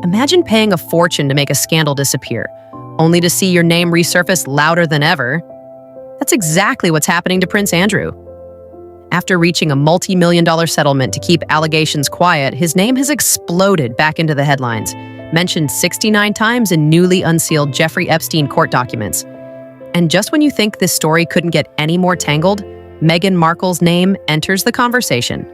Imagine paying a fortune to make a scandal disappear, only to see your name resurface louder than ever. That's exactly what's happening to Prince Andrew. After reaching a multi-million-dollar settlement to keep allegations quiet, his name has exploded back into the headlines, mentioned 69 times in newly unsealed Jeffrey Epstein court documents. And just when you think this story couldn't get any more tangled, Meghan Markle's name enters the conversation.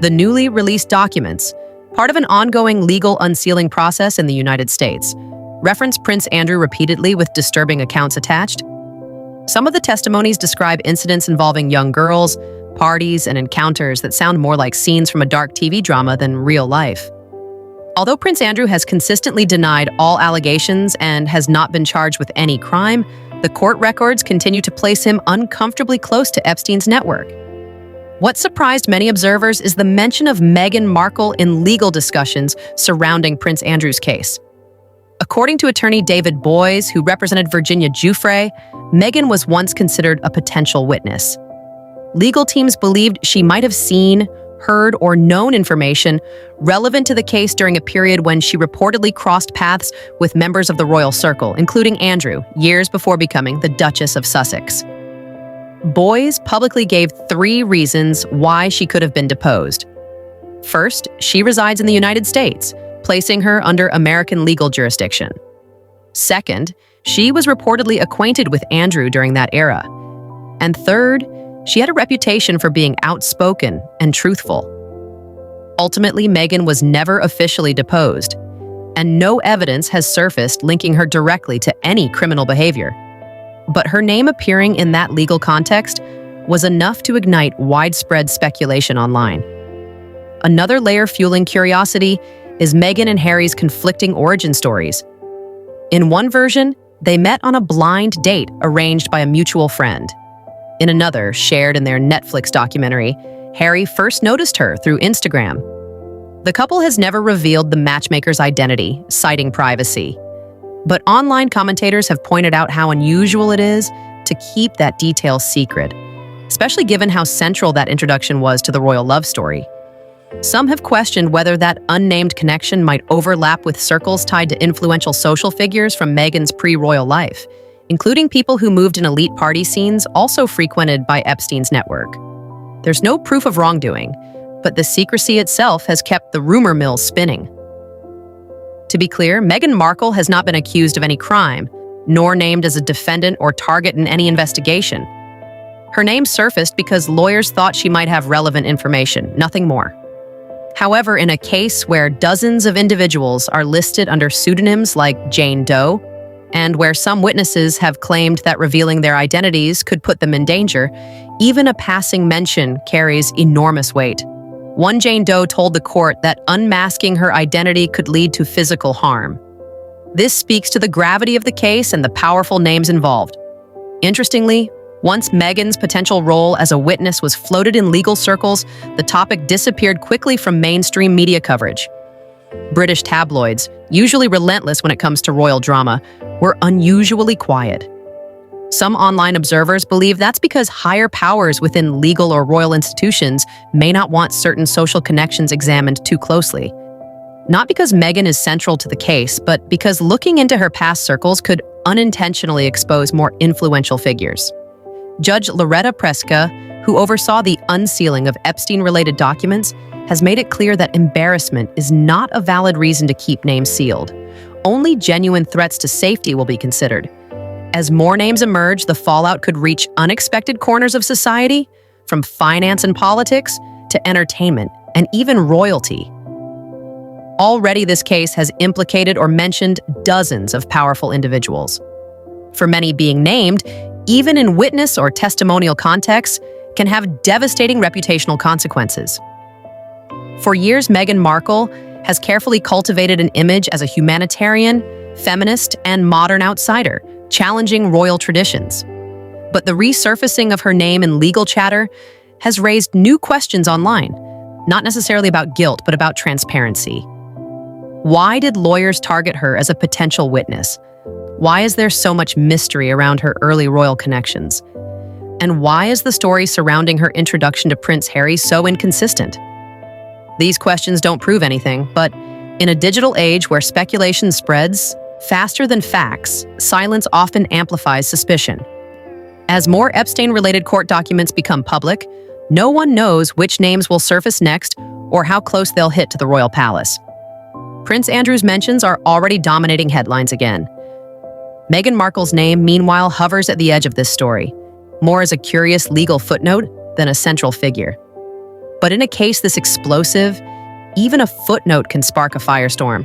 The newly released documents, part of an ongoing legal unsealing process in the United States, reference Prince Andrew repeatedly with disturbing accounts attached. Some of the testimonies describe incidents involving young girls, parties, and encounters that sound more like scenes from a dark TV drama than real life. Although Prince Andrew has consistently denied all allegations and has not been charged with any crime, the court records continue to place him uncomfortably close to Epstein's network. What surprised many observers is the mention of Meghan Markle in legal discussions surrounding Prince Andrew's case. According to attorney David Boies, who represented Virginia Giuffre, Meghan was once considered a potential witness. Legal teams believed she might have seen, heard, or known information relevant to the case during a period when she reportedly crossed paths with members of the royal circle, including Andrew, years before becoming the Duchess of Sussex. Boies publicly gave 3 reasons why she could have been deposed. First, she resides in the United States, placing her under American legal jurisdiction. Second, she was reportedly acquainted with Andrew during that era. And third, she had a reputation for being outspoken and truthful. Ultimately, Meghan was never officially deposed, and no evidence has surfaced linking her directly to any criminal behavior. But her name appearing in that legal context was enough to ignite widespread speculation online. Another layer fueling curiosity is Meghan and Harry's conflicting origin stories. In one version, they met on a blind date arranged by a mutual friend. In another, shared in their Netflix documentary, Harry first noticed her through Instagram. The couple has never revealed the matchmaker's identity, citing privacy. But online commentators have pointed out how unusual it is to keep that detail secret, especially given how central that introduction was to the royal love story. Some have questioned whether that unnamed connection might overlap with circles tied to influential social figures from Meghan's pre-royal life, including people who moved in elite party scenes also frequented by Epstein's network. There's no proof of wrongdoing, but the secrecy itself has kept the rumor mill spinning. To be clear, Meghan Markle has not been accused of any crime, nor named as a defendant or target in any investigation. Her name surfaced because lawyers thought she might have relevant information, nothing more. However, in a case where dozens of individuals are listed under pseudonyms like Jane Doe, and where some witnesses have claimed that revealing their identities could put them in danger, even a passing mention carries enormous weight. One Jane Doe told the court that unmasking her identity could lead to physical harm. This speaks to the gravity of the case and the powerful names involved. Interestingly, once Meghan's potential role as a witness was floated in legal circles, the topic disappeared quickly from mainstream media coverage. British tabloids, usually relentless when it comes to royal drama, were unusually quiet. Some online observers believe that's because higher powers within legal or royal institutions may not want certain social connections examined too closely. Not because Meghan is central to the case, but because looking into her past circles could unintentionally expose more influential figures. Judge Loretta Preska, who oversaw the unsealing of Epstein-related documents, has made it clear that embarrassment is not a valid reason to keep names sealed. Only genuine threats to safety will be considered. As more names emerge, the fallout could reach unexpected corners of society, from finance and politics to entertainment and even royalty. Already, this case has implicated or mentioned dozens of powerful individuals. For many, being named, even in witness or testimonial contexts, can have devastating reputational consequences. For years, Meghan Markle has carefully cultivated an image as a humanitarian, feminist, and modern outsider, challenging royal traditions. But the resurfacing of her name in legal chatter has raised new questions online, not necessarily about guilt, but about transparency. Why did lawyers target her as a potential witness? Why is there so much mystery around her early royal connections? And why is the story surrounding her introduction to Prince Harry so inconsistent? These questions don't prove anything, but In a digital age where speculation spreads faster than facts, silence often amplifies suspicion. As more Epstein-related court documents become public, no one knows which names will surface next or how close they'll hit to the royal palace. Prince Andrew's mentions are already dominating headlines again. Meghan Markle's name, meanwhile, hovers at the edge of this story, more as a curious legal footnote than a central figure. But in a case this explosive, even a footnote can spark a firestorm.